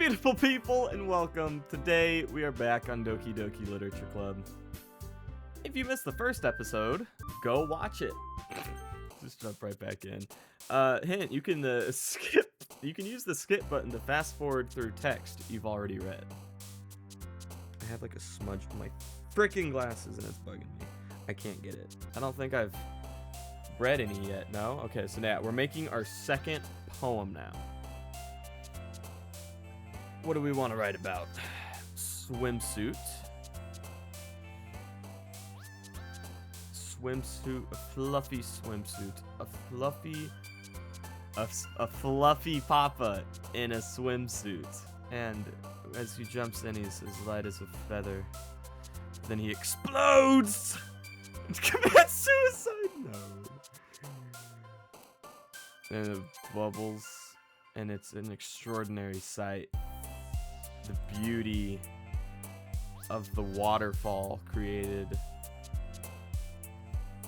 beautiful people, and welcome. Today we are back on Doki Literature Club. If you missed the first episode, go watch it. Just jump right back in. Hint, you can skip. You can use the skip button to fast forward through text you've already read. I have like a smudge on my freaking glasses and it's bugging me. I can't get it. I don't think I've read any yet. No? Okay, so now we're making our second poem now. What do we want to write about? Swimsuit. Swimsuit, a fluffy swimsuit. A fluffy papa in a swimsuit. And as he jumps in, he's as light as a feather. Then he explodes and commits suicide. No. And it bubbles, and it's an extraordinary sight. The beauty of the waterfall created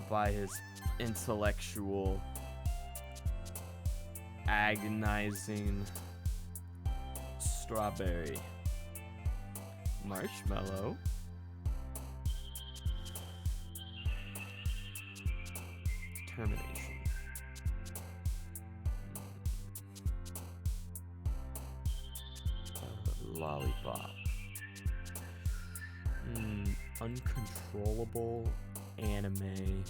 by his intellectual, agonizing strawberry marshmallow. Determination. Lollipop. Uncontrollable anime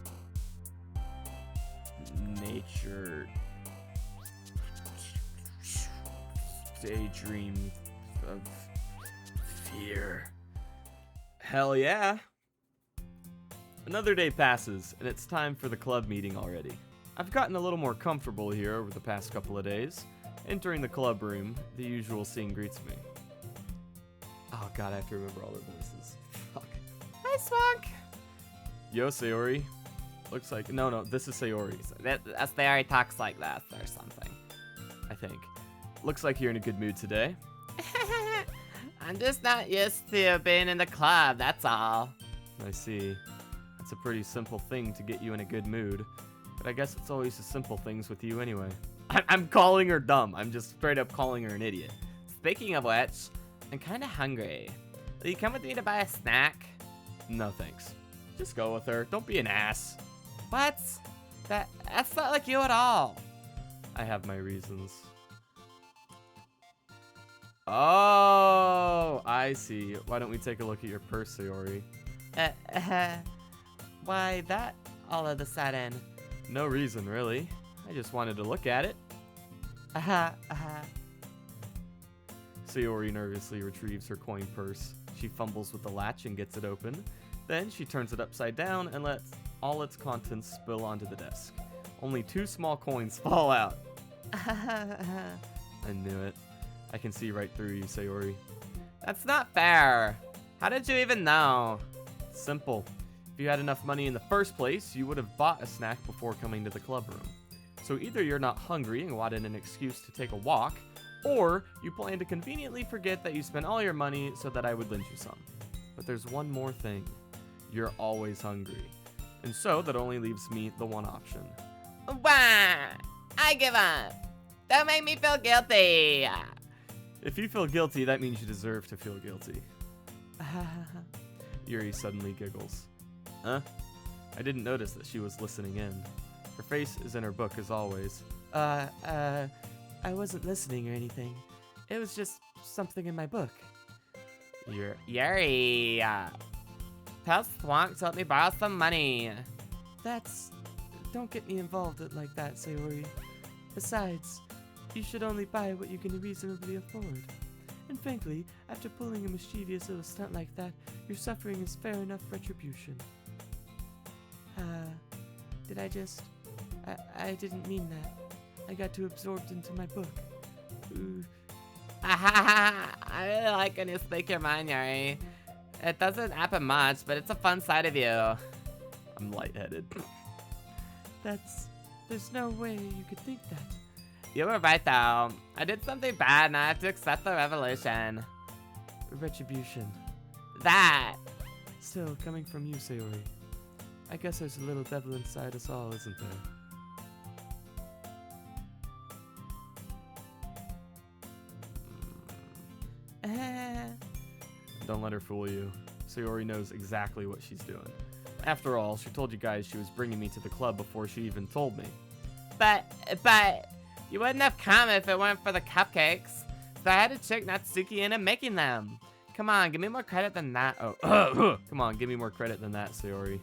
nature daydream of fear. Hell yeah. Another day passes and it's time for the club meeting already. I've gotten a little more comfortable here over the past couple of days. Entering the club room, the usual scene greets me. Oh god, I have to remember all their voices. Fuck. Hi, Swank! Yo, Sayori. Looks like... No, this is Sayori. Sayori talks like that or something. I think. Looks like you're in a good mood today. I'm just not used to being in the club, that's all. I see. That's a pretty simple thing to get you in a good mood. But I guess it's always the simple things with you anyway. I'm calling her dumb. I'm just straight up calling her an idiot. Speaking of which, I'm kind of hungry. Will you come with me to buy a snack? No, thanks. Just go with her. Don't be an ass. What? That's not like you at all. I have my reasons. Oh, I see. Why don't we take a look at your purse, Sayori? Why that all of a sudden? No reason, really. I just wanted to look at it. Sayori nervously retrieves her coin purse. She fumbles with the latch and gets it open. Then she turns it upside down and lets all its contents spill onto the desk. Only 2 small coins fall out. I knew it. I can see right through you, Sayori. That's not fair. How did you even know? Simple. If you had enough money in the first place, you would have bought a snack before coming to the club room. So either you're not hungry and wanted an excuse to take a walk, or you plan to conveniently forget that you spent all your money so that I would lend you some. But there's one more thing. You're always hungry. And so that only leaves me the one option. Wah! I give up. Don't make me feel guilty. If you feel guilty, that means you deserve to feel guilty. Yuri suddenly giggles. Huh? I didn't notice that she was listening in. Her face is in her book as always. I wasn't listening or anything. It was just something in my book. Yuri, tell Swank to let me borrow some money. Don't get me involved like that, Sayori. Besides, you should only buy what you can reasonably afford. And frankly, after pulling a mischievous little stunt like that, your suffering is fair enough retribution. I didn't mean that. I got too absorbed into my book. Ooh. I really like when you speak your mind, Yuri. It doesn't happen much, but it's a fun side of you. I'm lightheaded. There's no way you could think that. You were right, though. I did something bad, and I have to accept the revolution. Retribution. That. Still, coming from you, Sayori. I guess there's a little devil inside us all, isn't there? Don't let her fool you. Sayori knows exactly what she's doing. After all, she told you guys she was bringing me to the club before she even told me. But, you wouldn't have come if it weren't for the cupcakes. So I had to trick Natsuki into making them. Come on, give me more credit than that. Oh, come on, give me more credit than that, Sayori.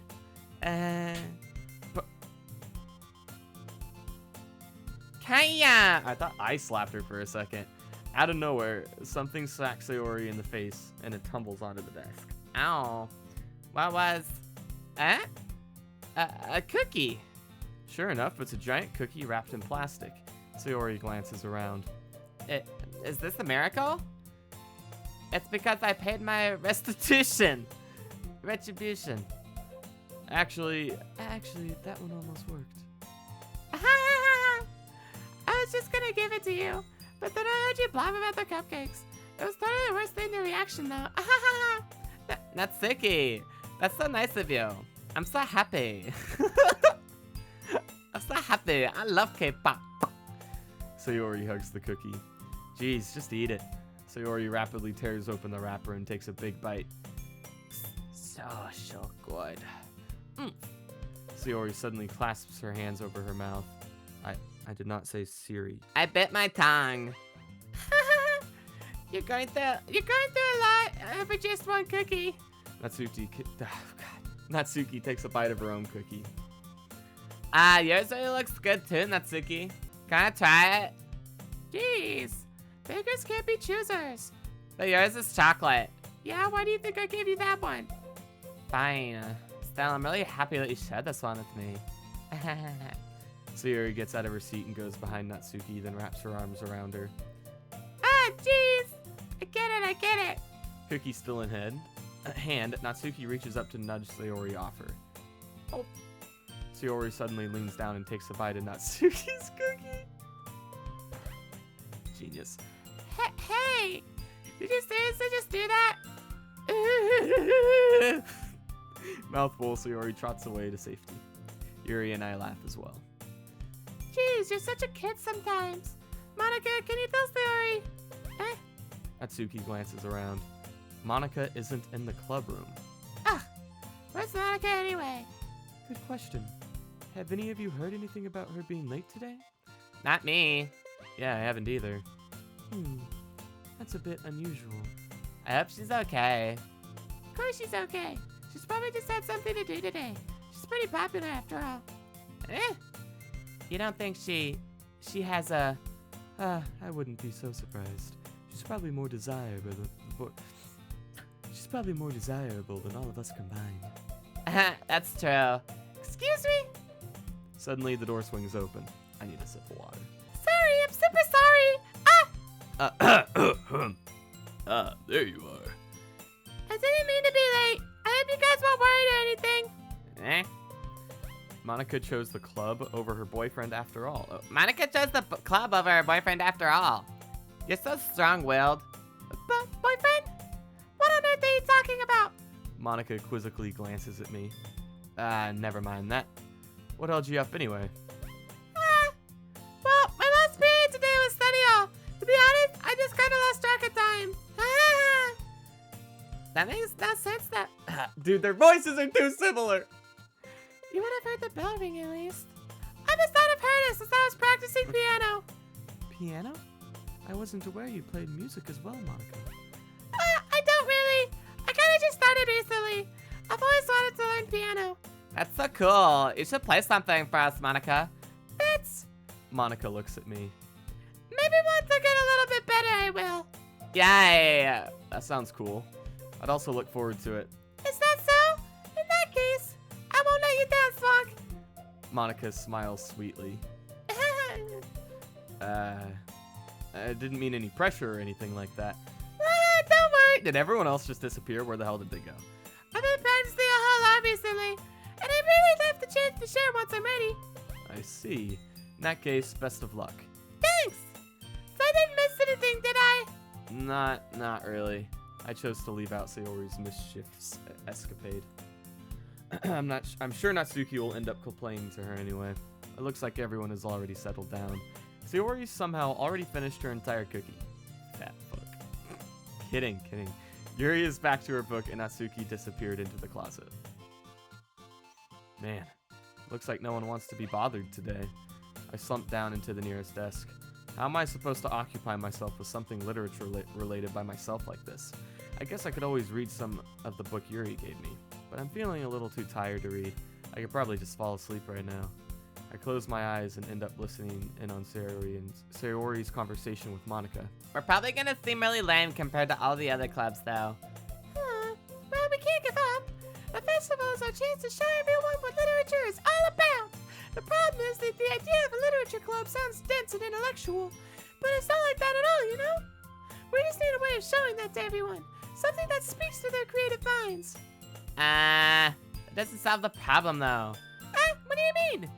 Kaya! I thought I slapped her for a second. Out of nowhere, something smacks Sayori in the face, and it tumbles onto the desk. Ow. What was... A cookie. Sure enough, it's a giant cookie wrapped in plastic. Sayori glances around. Is this a miracle? It's because I paid my restitution. Retribution. Actually, that one almost worked. I was just gonna give it to you, but then I heard you blab about the cupcakes. It was totally the worst thing, the reaction though. Natsuki, that's so nice of you. I'm so happy. I'm so happy. I love K-pop. Sayori hugs the cookie. Geez, just eat it. Sayori rapidly tears open the wrapper and takes a big bite. So good. Sayori suddenly clasps her hands over her mouth. I did not say Siri. I bit my tongue. You're going through a lot for just one cookie. Natsuki takes a bite of her own cookie. Yours really looks good too, Natsuki. Can I try it? Jeez, beggars can't be choosers. But yours is chocolate. Yeah, why do you think I gave you that one? Fine. Still, I'm really happy that you shared this one with me. Sayori gets out of her seat and goes behind Natsuki, then wraps her arms around her. Jeez. I get it. Cookie still in hand, Natsuki reaches up to nudge Sayori off her. Oh. Sayori suddenly leans down and takes a bite of Natsuki's cookie. Genius. Hey, did you seriously just do that? Mouthful, Sayori trots away to safety. Yuri and I laugh as well. Jeez, you're such a kid sometimes. Monica, can you tell Sayori? Natsuki glances around. Monica isn't in the club room. Where's Monica anyway? Good question. Have any of you heard anything about her being late today? Not me. Yeah, I haven't either. That's a bit unusual. I hope she's okay. Of course she's okay. She's probably just had something to do today. She's pretty popular after all. You don't think she has a... I wouldn't be so surprised. She's probably more desirable than all of us combined. That's true. Excuse me? Suddenly, the door swings open. I need a sip of water. Sorry, I'm super sorry. There you are. I didn't mean to be late. I hope you guys won't worry or anything. Monica chose the club over her boyfriend after all. Monica chose the club over her boyfriend after all. You're so strong-willed. But boyfriend? What on earth are you talking about? Monica quizzically glances at me. Never mind that. What held you up anyway? Well, my last period today was study hall. To be honest, I just kind of lost track of time. That makes no sense that... Dude, their voices are too similar. You would have heard the bell ring at least. I must not have heard it since I was practicing piano. Piano? I wasn't aware you played music as well, Monica. I don't really. I kind of just started recently. I've always wanted to learn piano. That's so cool. You should play something for us, Monica. That's... Monica looks at me. Maybe once I get a little bit better, I will. Yay! That sounds cool. I'd also look forward to it. Is that so? In that case, I won't let you dance long. Monica smiles sweetly. I didn't mean any pressure or anything like that. Don't worry. Did everyone else just disappear? Where the hell did they go? I've been practicing a whole lot recently, and I really love the chance to share once I'm ready. I see. In that case, best of luck. Thanks. So I didn't miss anything, did I? Not really. I chose to leave out Sayori's mischievous escapade. I'm sure Natsuki will end up complaining to her anyway. It looks like everyone has already settled down. Sayori somehow already finished her entire cookie. Fat fuck. Kidding. Yuri is back to her book and Natsuki disappeared into the closet. Man, looks like no one wants to be bothered today. I slumped down into the nearest desk. How am I supposed to occupy myself with something literature related by myself like this? I guess I could always read some of the book Yuri gave me, but I'm feeling a little too tired to read. I could probably just fall asleep right now. I close my eyes and end up listening in on Sayori's conversation with Monica. We're probably gonna seem really lame compared to all the other clubs, though. Well, we can't give up. The festival is our chance to show everyone what literature is all about. The problem is that the idea of a literature club sounds dense and intellectual, but it's not like that at all, you know? We just need a way of showing that to everyone. Something that speaks to their creative minds. It doesn't solve the problem, though. What do you mean?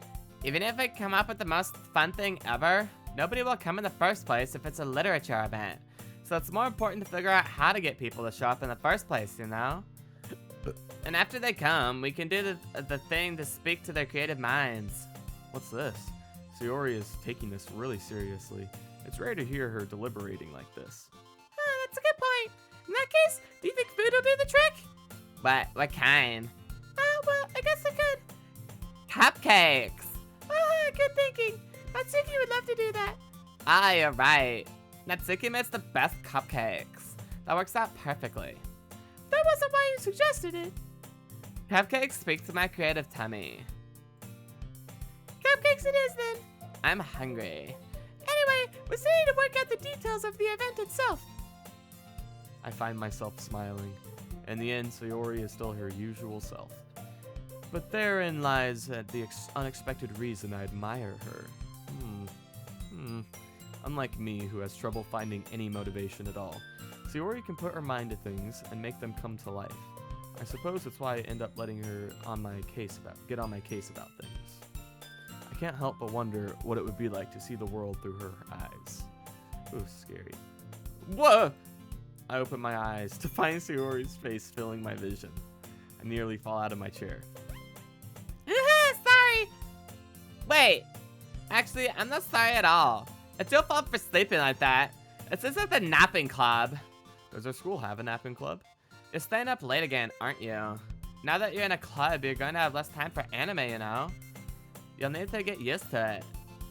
Even if I come up with the most fun thing ever, nobody will come in the first place if it's a literature event. So it's more important to figure out how to get people to show up in the first place, you know? And after they come, we can do the thing to speak to their creative minds. What's this? Sayori is taking this really seriously. It's rare to hear her deliberating like this. That's a good point. In that case, do you think food will do the trick? What kind? Well, I guess it could. Cupcakes. Good thinking. Natsuki would love to do that. You're right. Natsuki makes the best cupcakes. That works out perfectly. That wasn't why you suggested it. Cupcakes speak to my creative tummy. Cupcakes it is then. I'm hungry. Anyway, we still need to work out the details of the event itself. I find myself smiling. In the end, Sayori is still her usual self. But therein lies the unexpected reason I admire her. Unlike me, who has trouble finding any motivation at all, Sayori can put her mind to things and make them come to life. I suppose that's why I end up letting her get on my case about things. I can't help but wonder what it would be like to see the world through her eyes. Ooh, scary. Whoa! I open my eyes to find Sayori's face filling my vision. I nearly fall out of my chair. Sorry. Wait. Actually, I'm not sorry at all. It's your fault for sleeping like that. This isn't the napping club. Does our school have a napping club? You're staying up late again, aren't you? Now that you're in a club, you're going to have less time for anime, you know? You'll need to get used to it.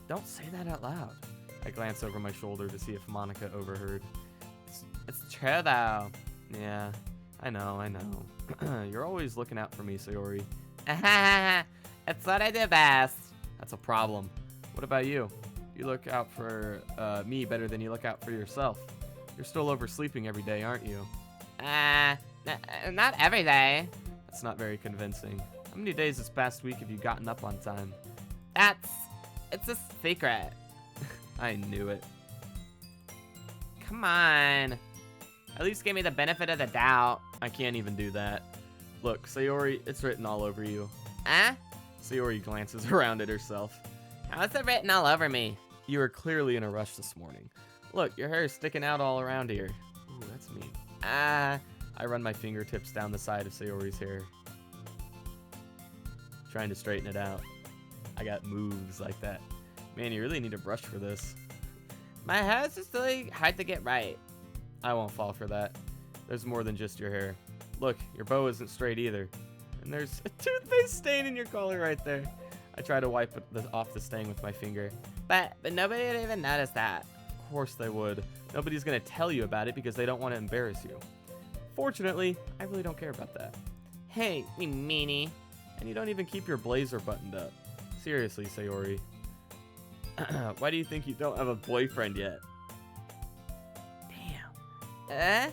Don't say that out loud. I glance over my shoulder to see if Monica overheard. It's true, though. Yeah, I know. You're always looking out for me, Sayori. It's what I do best. That's a problem. What about you? You look out for me better than you look out for yourself. You're still oversleeping every day, aren't you? Not every day. That's not very convincing. How many days this past week have you gotten up on time? It's a secret. I knew it. Come on. At least give me the benefit of the doubt. I can't even do that. Look, Sayori, it's written all over you. Sayori glances around at herself. How is it written all over me? You were clearly in a rush this morning. Look, your hair is sticking out all around here. Ooh, that's mean. I run my fingertips down the side of Sayori's hair, trying to straighten it out. I got moves like that. Man, you really need a brush for this. My hair is just really hard to get right. I won't fall for that. There's more than just your hair. Look, your bow isn't straight either. And there's a toothpaste stain in your collar right there. I try to wipe off the stain with my finger. But nobody would even notice that. Of course they would. Nobody's gonna tell you about it because they don't want to embarrass you. Fortunately, I really don't care about that. Hey, you meanie. And you don't even keep your blazer buttoned up. Seriously, Sayori. Why do you think you don't have a boyfriend yet? Damn.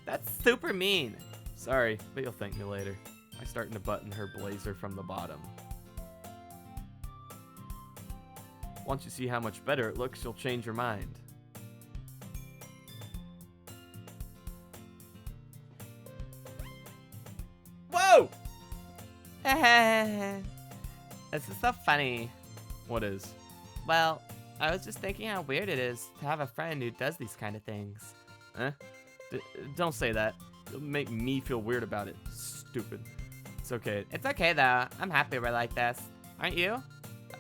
That's super mean. Sorry, but you'll thank me later. I'm starting to button her blazer from the bottom. Once you see how much better it looks, you'll change your mind. Whoa! This is so funny. What is? Well, I was just thinking how weird it is to have a friend who does these kind of things. Don't say that. It'll make me feel weird about it. Stupid. It's okay. It's okay, though. I'm happy we're like this. Aren't you?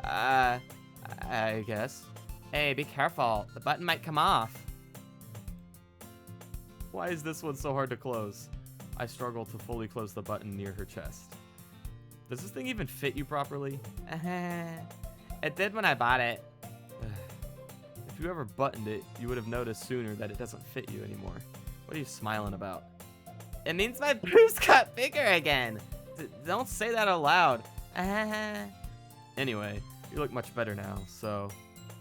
I guess. Hey, be careful. The button might come off. Why is this one so hard to close? I struggle to fully close the button near her chest. Does this thing even fit you properly? It did when I bought it. If you ever buttoned it, you would have noticed sooner that it doesn't fit you anymore. What are you smiling about? It means my boobs got bigger again. Don't say that out loud. Anyway, you look much better now, so,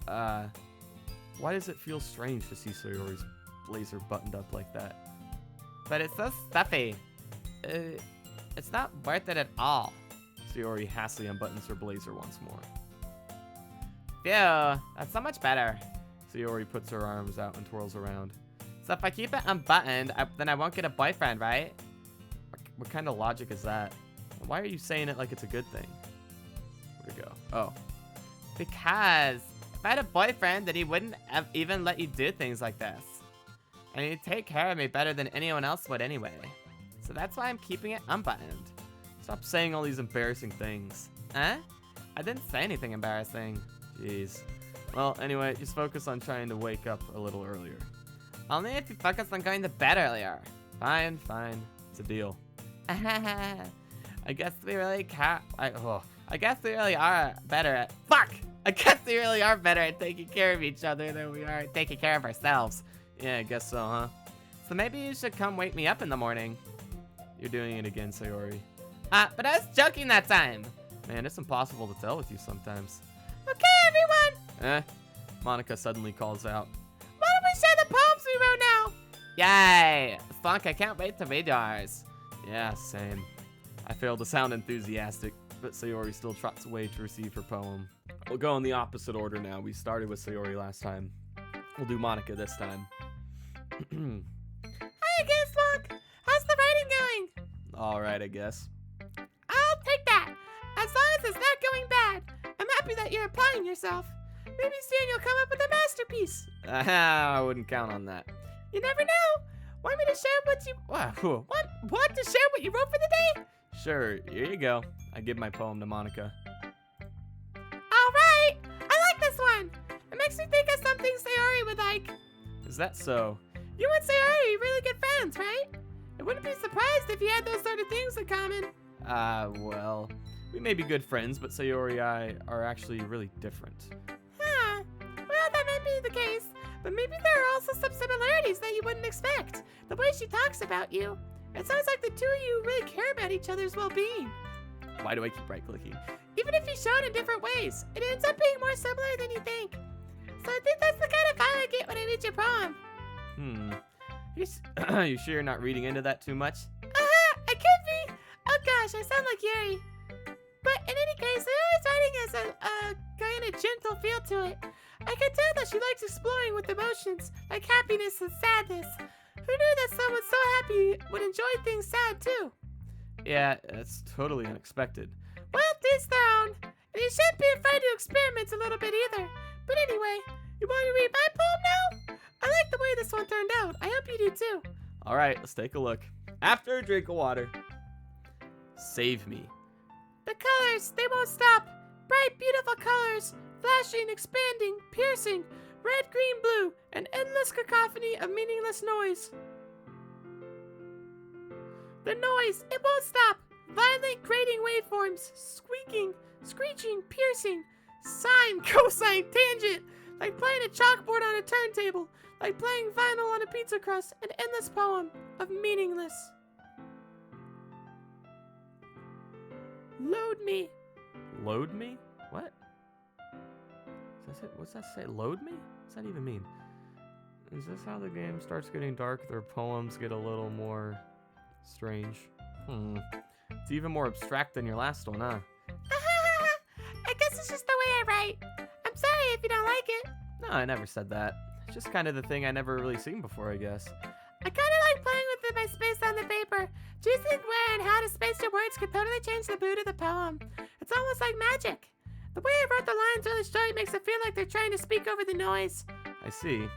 why does it feel strange to see Sayori's blazer buttoned up like that? But it's so stuffy. It's not worth it at all. Sayori hastily unbuttons her blazer once more. Phew, that's so much better. Sayori puts her arms out and twirls around. So if I keep it unbuttoned, then I won't get a boyfriend, right? What kind of logic is that? And why are you saying it like it's a good thing? Where'd it go? Oh. Because if I had a boyfriend, then he wouldn't even let you do things like this. And he'd take care of me better than anyone else would anyway. So that's why I'm keeping it unbuttoned. Stop saying all these embarrassing things. Huh? I didn't say anything embarrassing. Jeez. Well, anyway, just focus on trying to wake up a little earlier. Only if you focus on going to bed earlier. Fine. It's a deal. I guess we really I guess we really are better at I guess we really are better at taking care of each other than we are at taking care of ourselves. Yeah, I guess so, huh? So maybe you should come wake me up in the morning. You're doing it again, Sayori. But I was joking that time. Man, it's impossible to tell with you sometimes. Okay, everyone. Monica suddenly calls out. Why don't we share the poems we wrote now? Yay! Slunk, I can't wait to read yours. Yeah, same. I failed to sound enthusiastic, but Sayori still trots away to receive her poem. We'll go in the opposite order now. We started with Sayori last time. We'll do Monica this time. Hi again, Slunk. How's the writing going? Alright, I guess. I'll take that. As long as it's not going bad. I'm happy that you're applying yourself. Maybe soon you'll come up with a masterpiece. I wouldn't count on that. You never know. Want me to share what you want to share what you wrote for the day? Sure, here you go. I give my poem to Monica. All right. I like this one. It makes me think of something Sayori would like. Is that so? You and Sayori are really good friends, right? I wouldn't be surprised if you had those sort of things in common. Well, we may be good friends, but Sayori and I are actually really different. Huh. Well, that might be the case. But maybe there are also some similarities that you wouldn't expect. The way she talks about you. It sounds like the two of you really care about each other's well-being. Why do I keep right-clicking? Even if you show it in different ways, it ends up being more similar than you think. So I think that's the kind of vibe I get when I read your poem. You sure you're not reading into that too much? I could be. Oh gosh, I sound like Yuri. But in any case, Sayori's writing has a kind of gentle feel to it. I can tell that she likes exploring with emotions, like happiness and sadness. Who knew that someone so happy would enjoy things sad too? Yeah, that's totally unexpected. Well, teach their own. And you shouldn't be afraid to experiment a little bit either. But anyway, you want to read my poem now? I like the way this one turned out. I hope you do too. Alright, let's take a look. After a drink of water. Save me. The colors, they won't stop. Bright, beautiful colors. Flashing, expanding, piercing. Red, green, blue. An endless cacophony of meaningless noise. The noise, it won't stop. Violent, grating waveforms. Squeaking, screeching, piercing. Sine, cosine, tangent. Like playing a chalkboard on a turntable. Like playing vinyl on a pizza crust. An endless poem of meaningless. Load me. Load me? What? What's that say? Load me? What's that even mean? Is this how the game starts getting dark? Their poems get a little more strange. It's even more abstract than your last one, huh? I guess it's just the way I write. I'm sorry if you don't like it. No, I never said that. It's just kind of the thing I never really seen before, I guess. I kind of like playing with my space on the paper. Choosing where and how to space your words could totally change the mood of the poem. It's almost like magic. The way I wrote the lines really straight makes it feel like they're trying to speak over the noise. I see.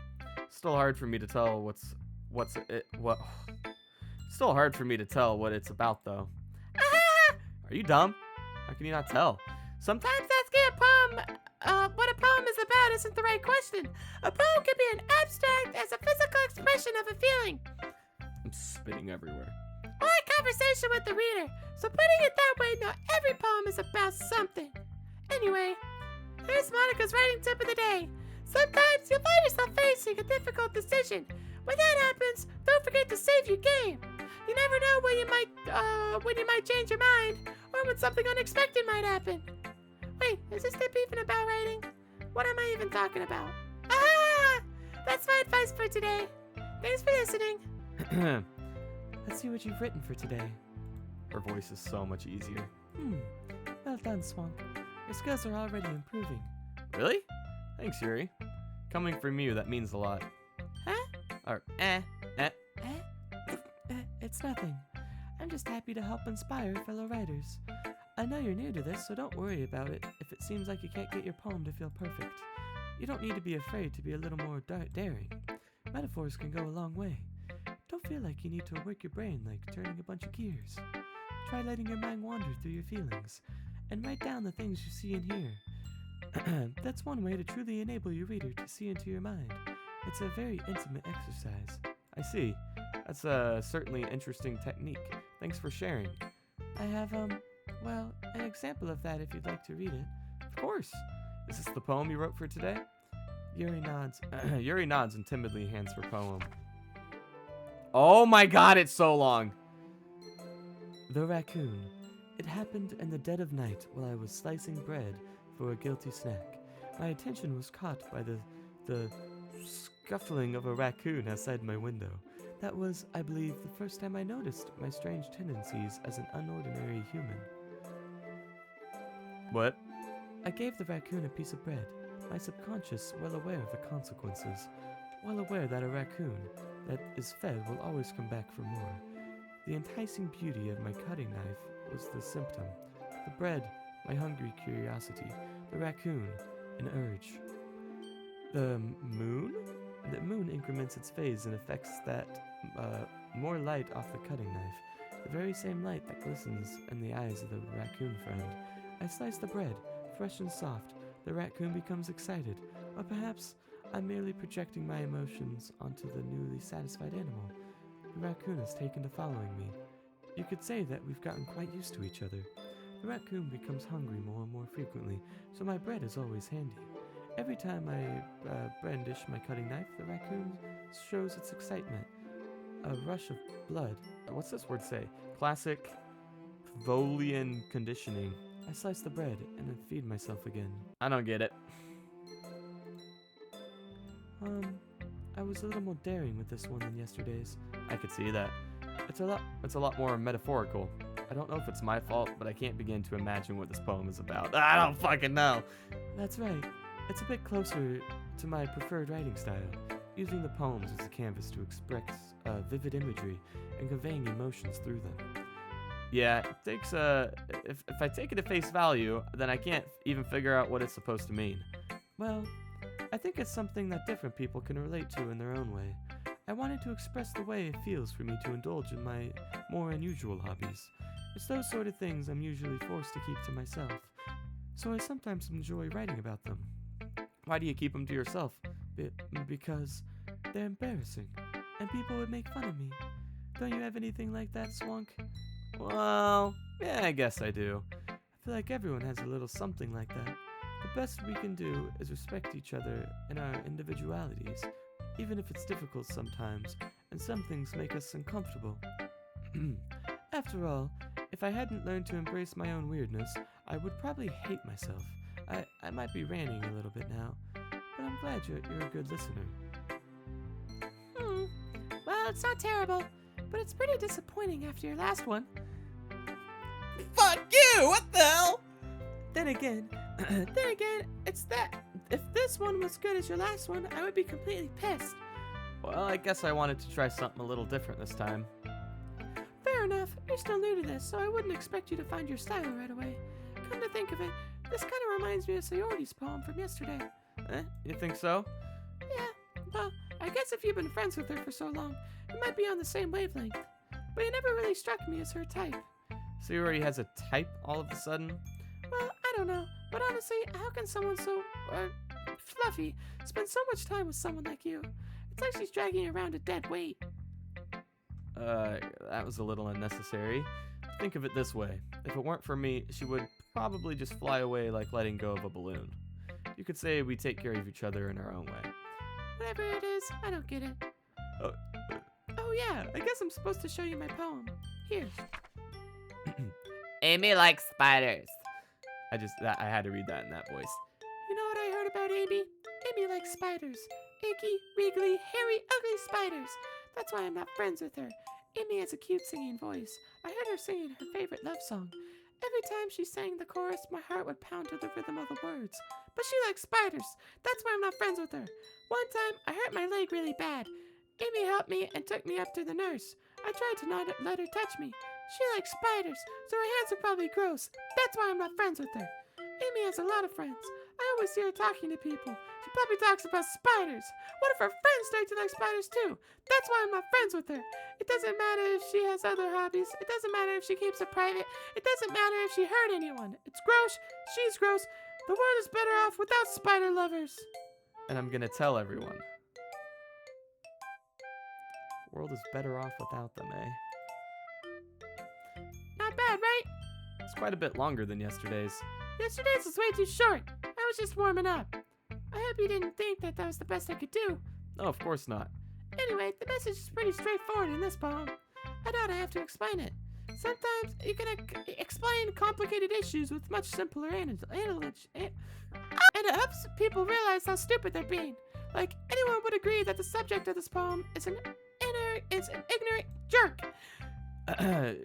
Still hard for me to tell Still hard for me to tell what it's about, though. Are you dumb? How can you not tell? Sometimes asking a poem what a poem is about isn't the right question. A poem can be an abstract as a physical expression of a feeling. I'm spitting everywhere. Or a conversation with the reader. So putting it that way, not every poem is about something. Anyway, here's Monica's writing tip of the day. Sometimes you'll find yourself facing a difficult decision. When that happens, don't forget to save your game. You never know when you might change your mind, or when something unexpected might happen. Wait, is this tip even about writing? What am I even talking about? Ah! That's my advice for today. Thanks for listening. Let's see what you've written for today. Her voice is so much easier. Well done, Swank. Your skills are already improving. Really? Thanks, Yuri. Coming from you, that means a lot. Huh? Or, It's nothing. I'm just happy to help inspire fellow writers. I know you're new to this, so don't worry about it if it seems like you can't get your poem to feel perfect. You don't need to be afraid to be a little more daring. Metaphors can go a long way. Don't feel like you need to work your brain like turning a bunch of gears. Try letting your mind wander through your feelings, and write down the things you see and hear. That's one way to truly enable your reader to see into your mind. It's a very intimate exercise. I see. That's a certainly interesting technique. Thanks for sharing. I have, well, an example of that if you'd like to read it. Of course. Is this the poem you wrote for today? Yuri nods. Yuri nods and timidly hands her poem. Oh my god, it's so long. The Raccoon. It happened in the dead of night while I was slicing bread for a guilty snack. My attention was caught by the scuffling of a raccoon outside my window. That was, I believe, the first time I noticed my strange tendencies as an unordinary human. What? I gave the raccoon a piece of bread, my subconscious well aware of the consequences, well aware that a raccoon that is fed will always come back for more. The enticing beauty of my cutting knife was the symptom. The bread, my hungry curiosity. The raccoon, an urge. The moon? The moon increments its phase and affects that more light off the cutting knife. The very same light that glistens in the eyes of the raccoon friend. I slice the bread, fresh and soft. The raccoon becomes excited. Or perhaps I'm merely projecting my emotions onto the newly satisfied animal. The raccoon has taken to following me. You could say that we've gotten quite used to each other. The raccoon becomes hungry more and more frequently, so my bread is always handy. Every time I brandish my cutting knife, the raccoon shows its excitement. A rush of blood. What's this word say? Classic Pavlovian conditioning. I slice the bread and then feed myself again. I don't get it. I was a little more daring with this one than yesterday's. I could see that. It's a lot more metaphorical. I don't know if it's my fault, but I can't begin to imagine what this poem is about. I don't fucking know. That's right. It's a bit closer to my preferred writing style, using the poems as a canvas to express vivid imagery and conveying emotions through them. Yeah, it takes if I take it at face value, then I can't even figure out what it's supposed to mean. Well, I think it's something that different people can relate to in their own way. I wanted to express the way it feels for me to indulge in my more unusual hobbies. It's those sort of things I'm usually forced to keep to myself, so I sometimes enjoy writing about them. Why do you keep them to yourself? Because they're embarrassing, and people would make fun of me. Don't you have anything like that, Swank? Well, yeah, I guess I do. I feel like everyone has a little something like that. The best we can do is respect each other and our individualities, even if it's difficult sometimes, and some things make us uncomfortable. After all, if I hadn't learned to embrace my own weirdness, I would probably hate myself. I might be ranting a little bit now, but I'm glad you're a good listener. Well, it's not terrible, but it's pretty disappointing after your last one. Fuck you! What the hell? Then again, it's that if this one was good as your last one, I would be completely pissed. Well, I guess I wanted to try something a little different this time. Fair enough. You're still new to this, so I wouldn't expect you to find your style right away. Come to think of it, this kind of reminds me of Sayori's poem from yesterday. You think so? Yeah, well, I guess if you've been friends with her for so long, you might be on the same wavelength. But you never really struck me as her type. So you already has a type all of a sudden? Well, I don't know, but honestly, how can someone so, fluffy spend so much time with someone like you? It's like she's dragging around a dead weight. That was a little unnecessary. Think of it this way. If it weren't for me, she would probably just fly away like letting go of a balloon. You could say we take care of each other in our own way. Whatever it is, I don't get it. Oh. Oh yeah, I guess I'm supposed to show you my poem. Here. Amy likes spiders. I had to read that in that voice. You know what I heard about Amy? Amy likes spiders. Icky, wiggly, hairy, ugly spiders. That's why I'm not friends with her. Amy has a cute singing voice. I heard her singing her favorite love song. Every time she sang the chorus, my heart would pound to the rhythm of the words. But she likes spiders. That's why I'm not friends with her. One time, I hurt my leg really bad. Amy helped me and took me up to the nurse. I tried to not let her touch me. She likes spiders, so her hands are probably gross. That's why I'm not friends with her. Amy has a lot of friends. I always see her talking to people. She probably talks about spiders. What if her friends start to like spiders too? That's why I'm not friends with her. It doesn't matter if she has other hobbies. It doesn't matter if she keeps it private. It doesn't matter if she hurt anyone. It's gross. She's gross. The world is better off without spider lovers. And I'm gonna tell everyone. The world is better off without them, eh? Not bad, right? It's quite a bit longer than yesterday's. Yesterday's was way too short. I was just warming up. I hope you didn't think that was the best I could do. No, of course not. Anyway, the message is pretty straightforward in this poem. I doubt I have to explain it. Sometimes you can explain complicated issues with much simpler and it helps people realize how stupid they're being. Like, anyone would agree that the subject of this poem is an ignorant jerk.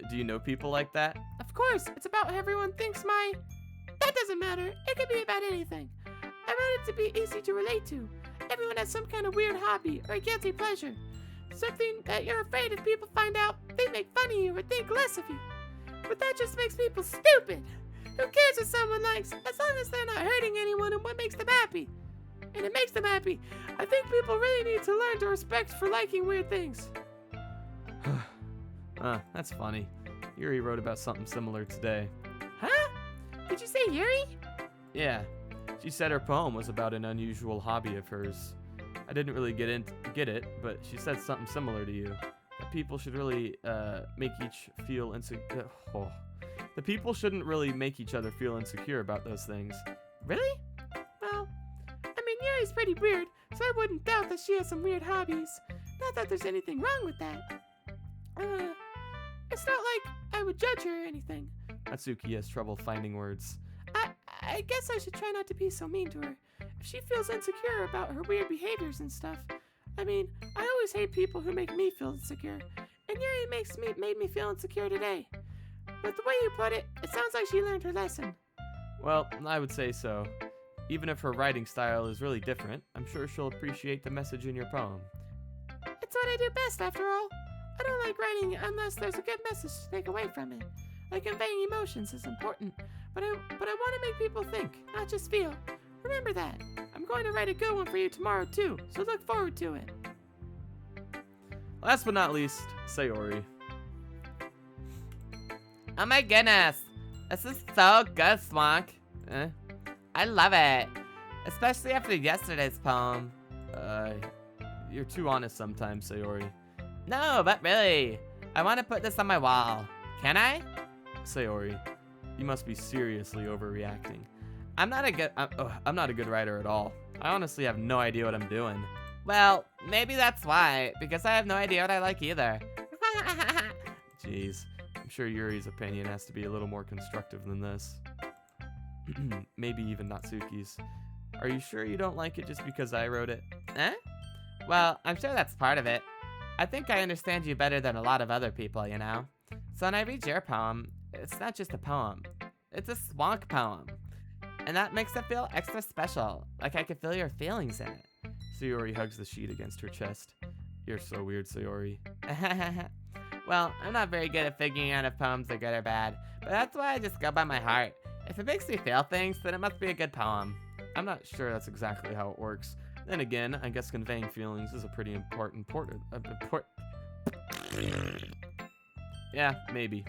Do you know people like that? Of course, it's about how everyone thinks That doesn't matter. It could be about anything. I wrote it to be easy to relate to. Everyone has some kind of weird hobby or guilty pleasure. Something that you're afraid if people find out, they make fun of you or think less of you. But that just makes people stupid. Who cares what someone likes, as long as they're not hurting anyone and what makes them happy? And it makes them happy. I think people really need to learn to respect for liking weird things. That's funny. Yuri wrote about something similar today. Huh? Did you say Yuri? Yeah. She said her poem was about an unusual hobby of hers. I didn't really get it, but she said something similar to you. That people should really make each feel insecure. The people shouldn't really make each other feel insecure about those things. Really? Well, I mean, Yuri's pretty weird, so I wouldn't doubt that she has some weird hobbies. Not that there's anything wrong with that. It's not like I would judge her or anything. Natsuki has trouble finding words. I guess I should try not to be so mean to her. If she feels insecure about her weird behaviors and stuff. I mean, I always hate people who make me feel insecure. And Yuri made me feel insecure today. But the way you put it, it sounds like she learned her lesson. Well, I would say so. Even if her writing style is really different, I'm sure she'll appreciate the message in your poem. It's what I do best, after all. I don't like writing unless there's a good message to take away from it. Like conveying emotions is important, but I want to make people think, not just feel. Remember that. I'm going to write a good one for you tomorrow too, so look forward to it. Last but not least, Sayori. Oh my goodness. This is so good, Swank. I love it. Especially after yesterday's poem. You're too honest sometimes, Sayori. No, but really. I want to put this on my wall. Can I? Sayori, you must be seriously overreacting. I'm not a good writer at all. I honestly have no idea what I'm doing. Well, maybe that's why, because I have no idea what I like either. Jeez, I'm sure Yuri's opinion has to be a little more constructive than this. Maybe even Natsuki's. Are you sure you don't like it just because I wrote it? Well, I'm sure that's part of it. I think I understand you better than a lot of other people, you know? So when I read your poem, it's not just a poem. It's a Swank poem. And that makes it feel extra special, like I could feel your feelings in it. Sayori hugs the sheet against her chest. You're so weird, Sayori. Well, I'm not very good at figuring out if poems are good or bad, but that's why I just go by my heart. If it makes me feel things, then it must be a good poem. I'm not sure that's exactly how it works. Then again, I guess conveying feelings is a pretty important. Yeah, maybe.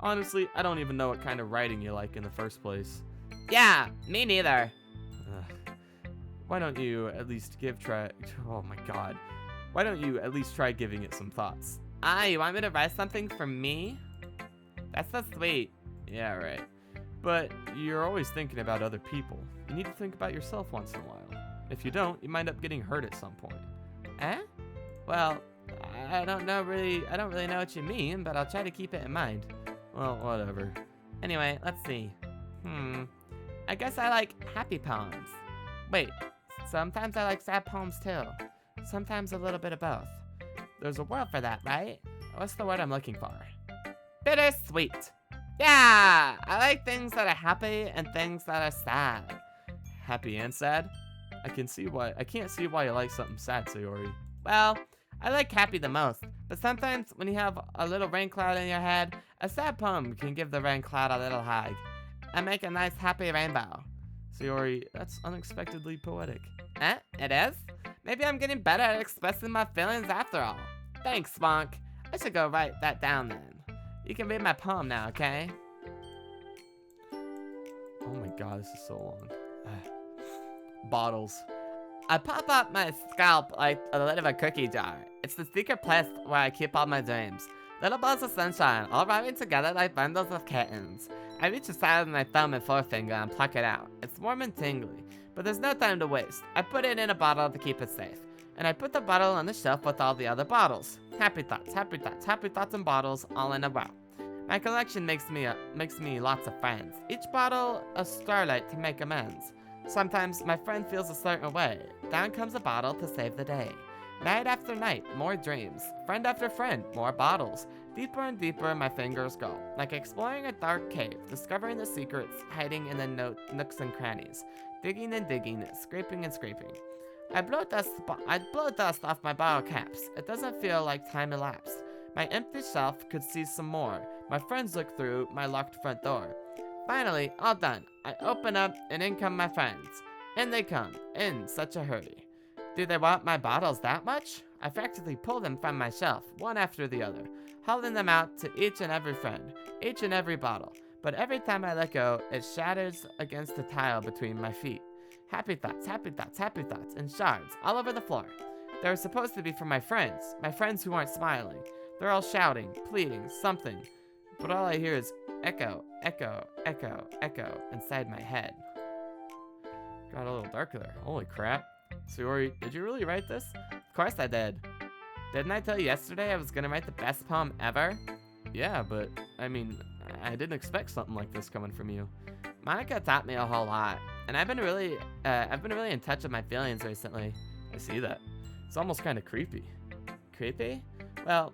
Honestly, I don't even know what kind of writing you like in the first place. Yeah, me neither. Why don't you at least try? Oh my god. Why don't you at least try giving it some thoughts? Ah, you want me to write something for me? That's so sweet. Yeah, right. But you're always thinking about other people. You need to think about yourself once in a while. If you don't, you might end up getting hurt at some point. Eh? Well, I don't really know what you mean, but I'll try to keep it in mind. Well, whatever. Anyway, let's see. I guess I like happy poems. Wait, sometimes I like sad poems too. Sometimes a little bit of both. There's a word for that, right? What's the word I'm looking for? Bittersweet. Yeah, I like things that are happy and things that are sad. Happy and sad? I can't see why you like something sad, Sayori. Well, I like happy the most, but sometimes when you have a little rain cloud in your head, a sad poem can give the rain cloud a little hug and make a nice happy rainbow. Sayori, that's unexpectedly poetic. Eh? It is? Maybe I'm getting better at expressing my feelings after all. Thanks, Spunk. I should go write that down then. You can read my poem now, okay? Oh my god, this is so long. Bottles. I pop up my scalp like a lid of a cookie jar. It's the secret place where I keep all my dreams. Little balls of sunshine, all rubbing together like bundles of kittens. I reach aside with my thumb and forefinger and pluck it out. It's warm and tingly, but there's no time to waste. I put it in a bottle to keep it safe. And I put the bottle on the shelf with all the other bottles. Happy thoughts, happy thoughts, happy thoughts and bottles all in a row. My collection makes me lots of friends. Each bottle a starlight to make amends. Sometimes my friend feels a certain way. Down comes a bottle to save the day. Night after night, more dreams. Friend after friend, more bottles. Deeper and deeper my fingers go, like exploring a dark cave, discovering the secrets hiding in the nooks and crannies. Digging and digging, scraping and scraping. I blow dust off my bottle caps. It doesn't feel like time elapsed. My empty shelf could see some more. My friends look through my locked front door. Finally, all done. I open up and in come my friends. In they come, in such a hurry. Do they want my bottles that much? I practically pull them from my shelf, one after the other, hauling them out to each and every friend, each and every bottle. But every time I let go, it shatters against the tile between my feet. Happy thoughts, happy thoughts, happy thoughts, and shards all over the floor. They were supposed to be for my friends who aren't smiling. They're all shouting, pleading, something. But all I hear is echo, echo, echo, echo inside my head. Got a little darker there. Holy crap. Sayori, did you really write this? Of course I did. Didn't I tell you yesterday I was gonna write the best poem ever? Yeah, but, I mean, I didn't expect something like this coming from you. Monica taught me a whole lot, and I've been really in touch with my feelings recently. I see that. It's almost kind of creepy. Creepy? Well,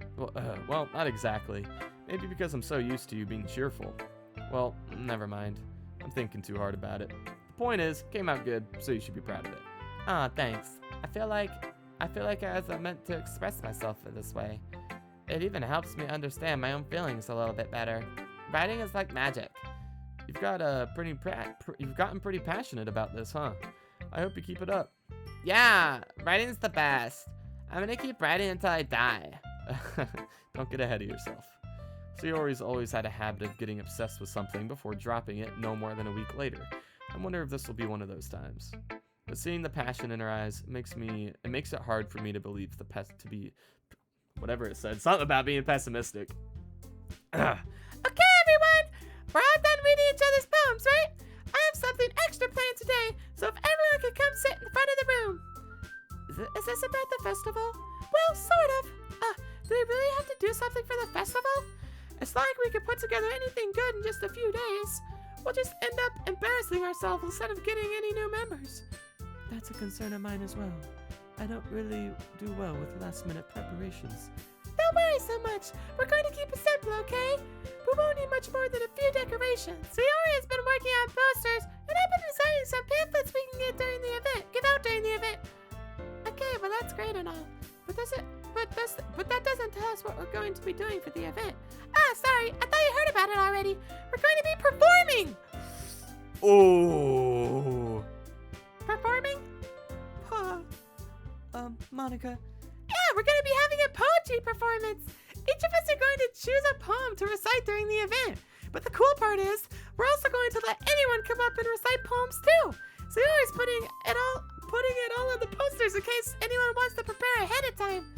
not exactly. Maybe because I'm so used to you being cheerful. Well, never mind. I'm thinking too hard about it. The point is, it came out good, so you should be proud of it. Aw, thanks. I feel like I was meant to express myself in this way. It even helps me understand my own feelings a little bit better. Writing is like magic. You've gotten pretty passionate about this, huh? I hope you keep it up. Yeah, writing's the best. I'm gonna keep writing until I die. Don't get ahead of yourself. Sayori's always had a habit of getting obsessed with something before dropping it no more than a week later. I wonder if this will be one of those times. But seeing the passion in her eyes makes it hard for me to believe whatever it said. Something about being pessimistic. Okay, everyone! We're all done reading each other's poems, right? I have something extra planned today, so if everyone could come sit in front of the room. Is this about the festival? Well, sort of. Do we really have to do something for the festival? It's not like we could put together anything good in just a few days. We'll just end up embarrassing ourselves instead of getting any new members. That's a concern of mine as well. I don't really do well with last-minute preparations. Don't worry so much. We're going to keep it simple, okay? We won't need much more than a few decorations. Sayori has been working on posters, and I've been designing some pamphlets we can give out during the event. Okay, well that's great and all, but that doesn't tell us what we're going to be doing for the event. Ah, sorry, I thought you heard about it already. We're going to be performing. Oh. Performing? Monica. Yeah, we're going to be having a poetry performance. Each of us are going to choose a poem to recite during the event. But the cool part is, we're also going to let anyone come up and recite poems too. So you're always putting it all on the posters in case anyone wants to prepare ahead of time.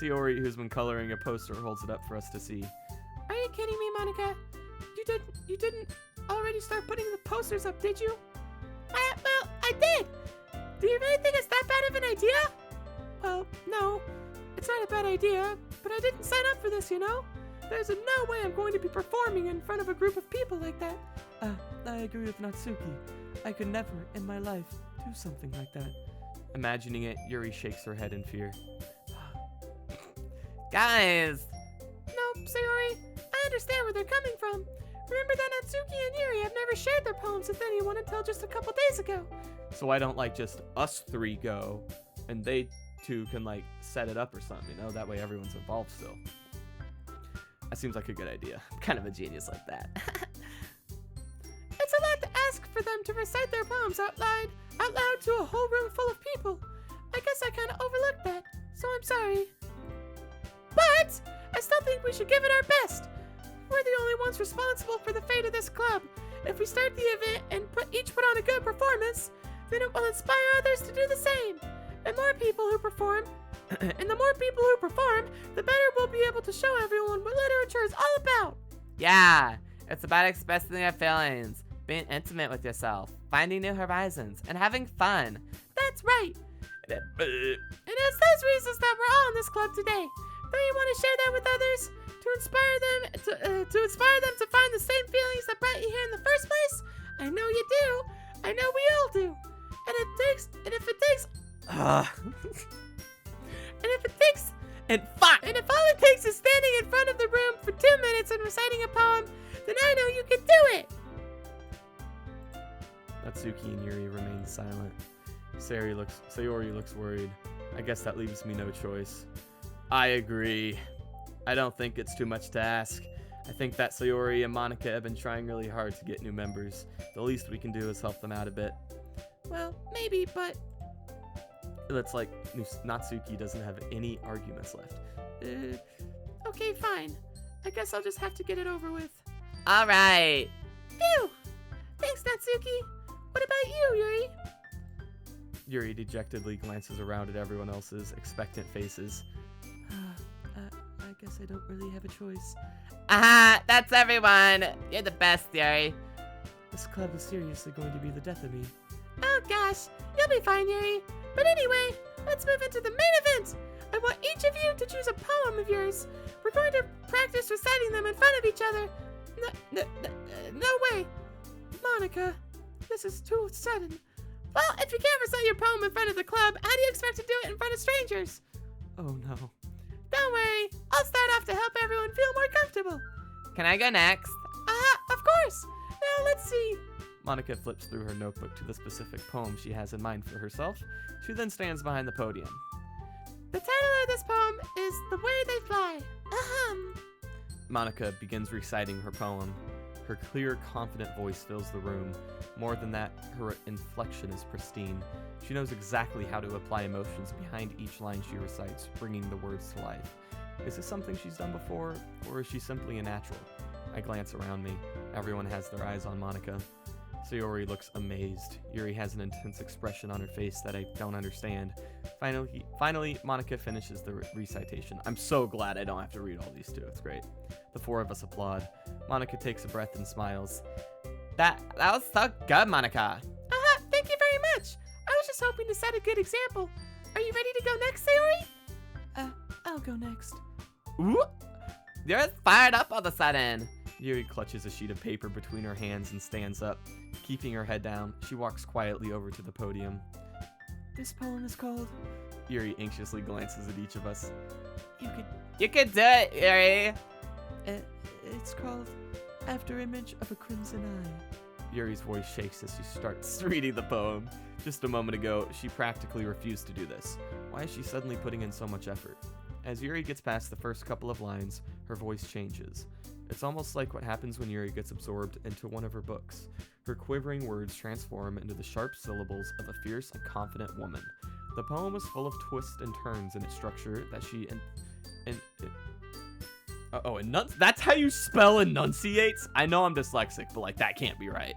Sayori, who's been coloring a poster, holds it up for us to see. Are you kidding me, Monica? You didn't already start putting the posters up, did you? Well, I did. Do you really think it's that bad of an idea? Well, no, it's not a bad idea, but I didn't sign up for this, you know? There's no way I'm going to be performing in front of a group of people like that. I agree with Natsuki. I could never in my life do something like that. Imagining it, Yuri shakes her head in fear. Guys. No, Sayori, I understand where they're coming from. Remember that Natsuki and Yuri have never shared their poems with anyone until just a couple days ago. So why don't like just us three go, and they two can like set it up or something, you know? That way everyone's involved still. That seems like a good idea. I'm kind of a genius like that. It's a lot to ask for them to recite their poems out loud to a whole room full of people. I guess I kind of overlooked that, so I'm sorry. But I still think we should give it our best. We're the only ones responsible for the fate of this club. If we start the event and each put on a good performance, then it will inspire others to do the same. And more people who perform, the better we'll be able to show everyone what literature is all about. Yeah, it's about expressing your feelings, being intimate with yourself, finding new horizons, and having fun. That's right. And it's those reasons that we're all in this club today. Don't you want to share that with others? To inspire them to find the same feelings that brought you here in the first place? I know you do. I know we all do. And if all it takes is standing in front of the room for 2 minutes and reciting a poem, then I know you can do it. Natsuki and Yuri remain silent. Sayori looks worried. I guess that leaves me no choice. I agree. I don't think it's too much to ask. I think that Sayori and Monica have been trying really hard to get new members. The least we can do is help them out a bit. Well, maybe, but... It's like Natsuki doesn't have any arguments left. Okay, fine. I guess I'll just have to get it over with. All right. Phew! Thanks, Natsuki. What about you, Yuri? Yuri dejectedly glances around at everyone else's expectant faces. I guess I don't really have a choice. That's everyone. You're the best, Yuri. This club is seriously going to be the death of me. Oh gosh, you'll be fine, Yuri. But anyway, let's move into the main event. I want each of you to choose a poem of yours. We're going to practice reciting them in front of each other. No way. Monica, this is too sudden. Well, if you can't recite your poem in front of the club, how do you expect to do it in front of strangers? Oh no. Don't worry, I'll start off to help everyone feel more comfortable. Can I go next? Of course. Now let's see. Monica flips through her notebook to the specific poem she has in mind for herself. She then stands behind the podium. The title of this poem is The Way They Fly. Monica begins reciting her poem. Her clear, confident voice fills the room. More than that, her inflection is pristine. She knows exactly how to apply emotions behind each line she recites, bringing the words to life. Is this something she's done before, or is she simply a natural? I glance around me. Everyone has their eyes on Monica. Sayori looks amazed. Yuri has an intense expression on her face that I don't understand. Finally, Monica finishes the recitation. I'm so glad I don't have to read all these too. It's great. The four of us applaud. Monica takes a breath and smiles. That was so good, Monica. Thank you very much. I was just hoping to set a good example. Are you ready to go next, Sayori? I'll go next. Ooh, you're fired up all of a sudden. Yuri clutches a sheet of paper between her hands and stands up. Keeping her head down, she walks quietly over to the podium. This poem is called... Yuri anxiously glances at each of us. You could do it, Yuri. It's called After Image of a Crimson Eye. Yuri's voice shakes as she starts reading the poem. Just a moment ago, she practically refused to do this. Why is she suddenly putting in so much effort? As Yuri gets past the first couple of lines, her voice changes. It's almost like what happens when Yuri gets absorbed into one of her books. Her quivering words transform into the sharp syllables of a fierce and confident woman. The poem is full of twists and turns in its structure that she that's how you spell enunciates? I know I'm dyslexic, but like that can't be right.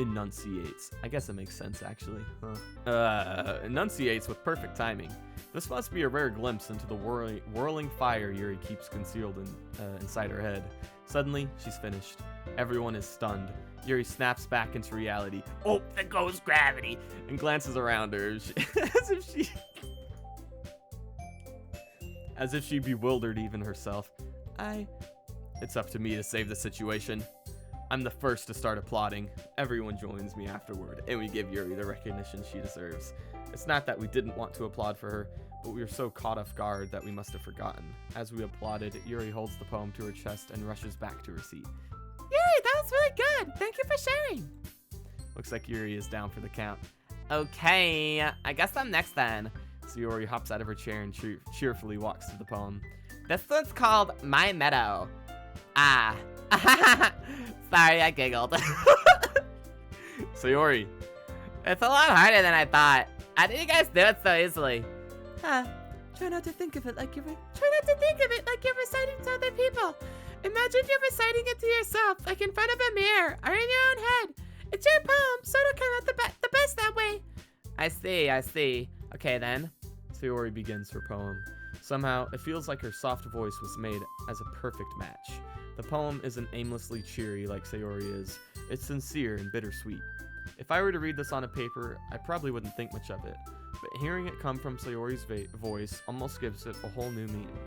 enunciates. I guess it makes sense, actually. Huh? Enunciates with perfect timing. This must be a rare glimpse into the whirling fire Yuri keeps concealed inside her head. Suddenly, she's finished. Everyone is stunned. Yuri snaps back into reality. Oh, there goes gravity! And glances around her as if she bewildered even herself. It's up to me to save the situation. I'm the first to start applauding. Everyone joins me afterward, and we give Yuri the recognition she deserves. It's not that we didn't want to applaud for her, but we were so caught off guard that we must have forgotten. As we applauded, Yuri holds the poem to her chest and rushes back to her seat. Yuri, that was really good. Thank you for sharing. Looks like Yuri is down for the count. Okay, I guess I'm next then. So Yuri hops out of her chair and cheerfully walks to the poem. This one's called My Meadow. Ah. Sorry, I giggled. Sayori. It's a lot harder than I thought. How did you guys do it so easily? Try not to think of it like you're reciting to other people. Imagine you're reciting it to yourself, like in front of a mirror or in your own head. It's your poem, so it'll come out the best that way. I see. Okay then. Sayori begins her poem. Somehow, it feels like her soft voice was made as a perfect match. The poem isn't aimlessly cheery like Sayori is. It's sincere and bittersweet. If I were to read this on a paper, I probably wouldn't think much of it. But hearing it come from Sayori's voice almost gives it a whole new meaning.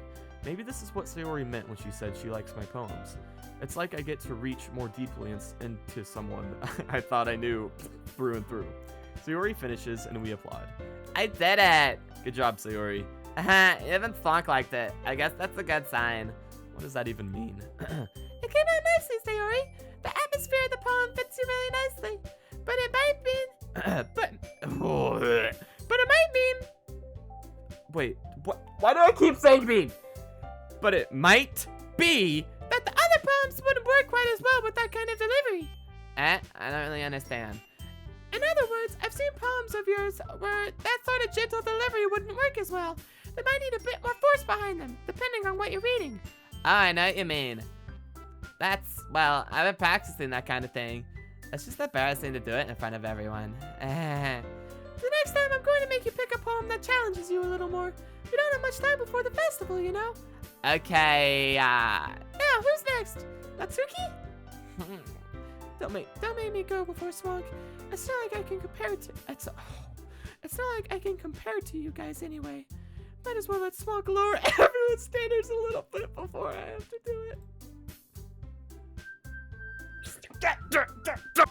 Maybe this is what Sayori meant when she said she likes my poems. It's like I get to reach more deeply into someone I thought I knew through and through. Sayori finishes and we applaud. I did it. Good job, Sayori. Even Slonk liked it. I guess that's a good sign. What does that even mean? It came out nicely, Sayori. The atmosphere of the poem fits you really nicely. But it might mean... Wait, what? Why do I keep saying mean? But it might be that the other poems wouldn't work quite as well with that kind of delivery. I don't really understand. In other words, I've seen poems of yours where that sort of gentle delivery wouldn't work as well. They might need a bit more force behind them, depending on what you're reading. Oh, I know what you mean. Well, I've been practicing that kind of thing. It's just embarrassing to do it in front of everyone. The next time I'm going to make you pick a poem that challenges you a little more. We don't have much time before the festival, you know? Okay, Now, who's next? Natsuki? Don't make me go before Swonk. It's not like I can compare it to... It's not like I can compare to you guys anyway. Might as well let Swonk lower everyone's standards a little bit before I have to do it.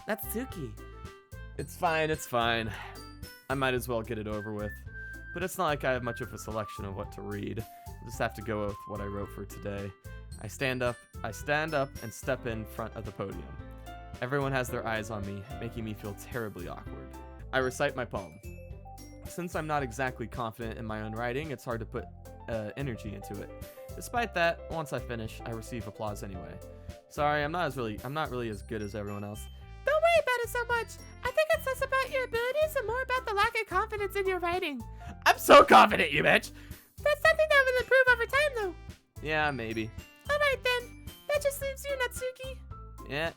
Natsuki. It's fine. I might as well get it over with. But it's not like I have much of a selection of what to read. I'll just have to go with what I wrote for today. I stand up and step in front of the podium. Everyone has their eyes on me, making me feel terribly awkward. I recite my poem. Since I'm not exactly confident in my own writing, it's hard to put energy into it. Despite that, once I finish, I receive applause anyway. Sorry, I'm not really as good as everyone else. Don't worry about it so much. I think it's less about your abilities and more about the lack of confidence in your writing. I'm so confident, you bitch! That's something that will improve over time, though. Yeah, maybe. Alright then. That just leaves you, Natsuki. Yeah.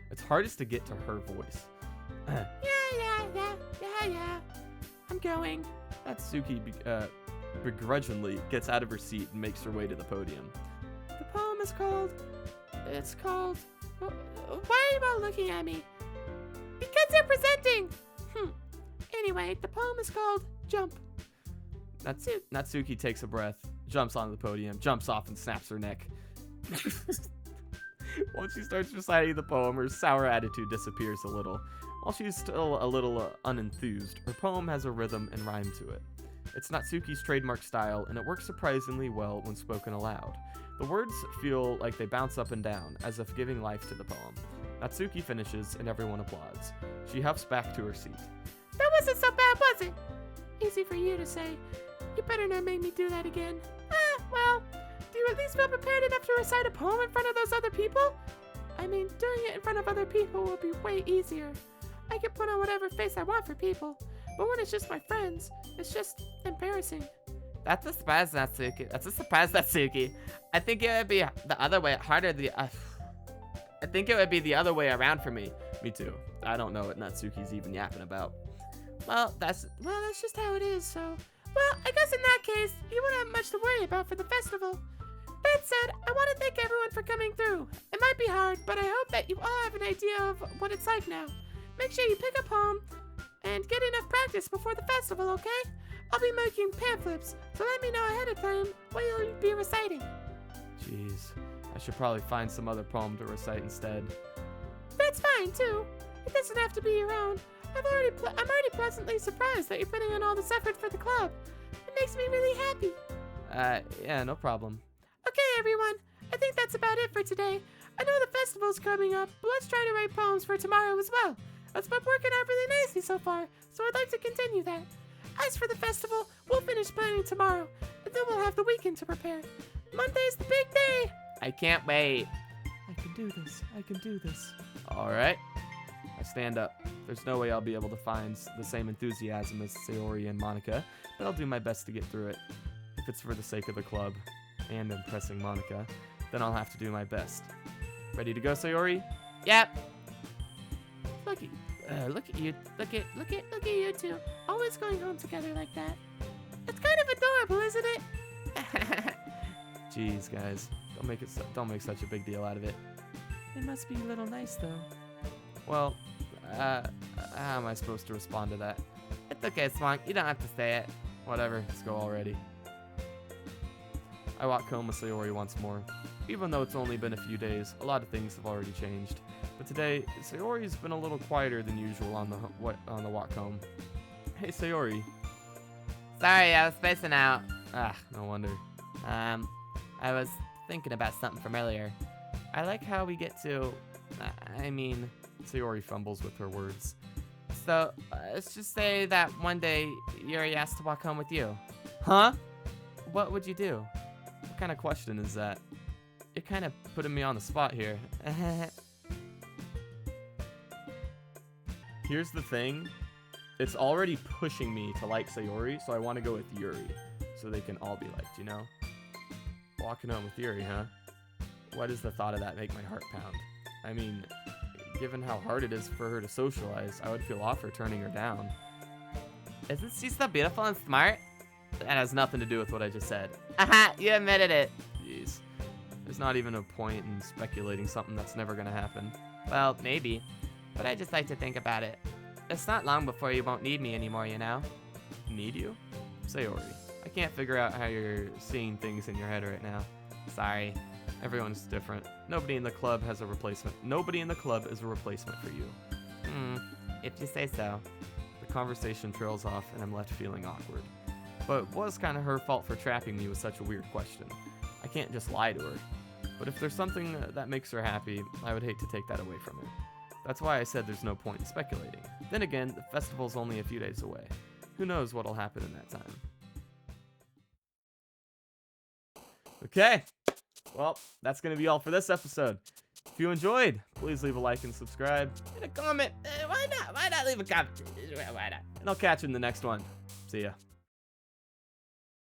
It's hardest to get to her voice. Yeah. I'm going. Natsuki begrudgingly gets out of her seat and makes her way to the podium. The poem is called... Why are you all looking at me? Because you're presenting! Anyway, the poem is called Jump. Natsuki takes a breath, jumps onto the podium, jumps off and snaps her neck. Once she starts reciting the poem, her sour attitude disappears a little. While she's still a little unenthused, her poem has a rhythm and rhyme to it. It's Natsuki's trademark style, and it works surprisingly well when spoken aloud. The words feel like they bounce up and down, as if giving life to the poem. Natsuki finishes, and everyone applauds. She huffs back to her seat. That wasn't so bad, was it? Easy for you to say. You better not make me do that again. Well, do you at least feel prepared enough to recite a poem in front of those other people? I mean, doing it in front of other people will be way easier. I can put on whatever face I want for people, but when it's just my friends, it's just embarrassing. That's a surprise, Natsuki. I think it would be the other way around for me. Me too. I don't know what Natsuki's even yapping about. Well, that's just how it is, so... Well, I guess in that case, you won't have much to worry about for the festival. That said, I want to thank everyone for coming through. It might be hard, but I hope that you all have an idea of what it's like now. Make sure you pick a poem and get enough practice before the festival, okay? I'll be making pamphlets, so let me know ahead of time what you'll be reciting. Jeez, I should probably find some other poem to recite instead. That's fine, too. It doesn't have to be your own. I'm already pleasantly surprised that you're putting in all this effort for the club. It makes me really happy. Yeah, no problem. Okay, everyone. I think that's about it for today. I know the festival's coming up, but let's try to write poems for tomorrow as well. It's been working out really nicely so far, so I'd like to continue that. As for the festival, we'll finish planning tomorrow, and then we'll have the weekend to prepare. Monday's the big day. I can't wait. I can do this. I can do this. All right. I stand up. There's no way I'll be able to find the same enthusiasm as Sayori and Monica, but I'll do my best to get through it. If it's for the sake of the club and impressing Monica, then I'll have to do my best. Ready to go, Sayori? Yep. Look at you. Look at you two. Always going home together like that. It's kind of adorable, isn't it? Jeez, guys, don't make such a big deal out of it. It must be a little nice, though. Well, how am I supposed to respond to that? It's okay, Swank. You don't have to say it. Whatever, let's go already. I walk home with Sayori once more. Even though it's only been a few days, a lot of things have already changed. But today, Sayori's been a little quieter than usual on the walk home. Hey, Sayori. Sorry, I was spacing out. Ah, no wonder. I was thinking about something from earlier. I like how we get to... Sayori fumbles with her words. So, let's just say that one day Yuri asked to walk home with you. Huh? What would you do? What kind of question is that? You're kind of putting me on the spot here. Here's the thing. It's already pushing me to like Sayori, so I want to go with Yuri. So they can all be liked, you know? Walking home with Yuri, huh? Why does the thought of that make my heart pound? I mean, given how hard it is for her to socialize, I would feel off for turning her down. Isn't she so beautiful and smart? That has nothing to do with what I just said. Aha, you admitted it. Jeez. There's not even a point in speculating something that's never gonna happen. Well, maybe. But I just like to think about it. It's not long before you won't need me anymore, you know? Need you? Sayori, I can't figure out how you're seeing things in your head right now. Sorry. Everyone's different. Nobody in the club has a replacement. Nobody in the club is a replacement for you. If you say so. The conversation trails off and I'm left feeling awkward. But it was kind of her fault for trapping me with such a weird question. I can't just lie to her. But if there's something that makes her happy, I would hate to take that away from her. That's why I said there's no point in speculating. Then again, the festival's only a few days away. Who knows what'll happen in that time. Okay. Well, that's going to be all for this episode. If you enjoyed, please leave a like and subscribe. And a comment. Why not? Why not leave a comment? Why not? And I'll catch you in the next one. See ya.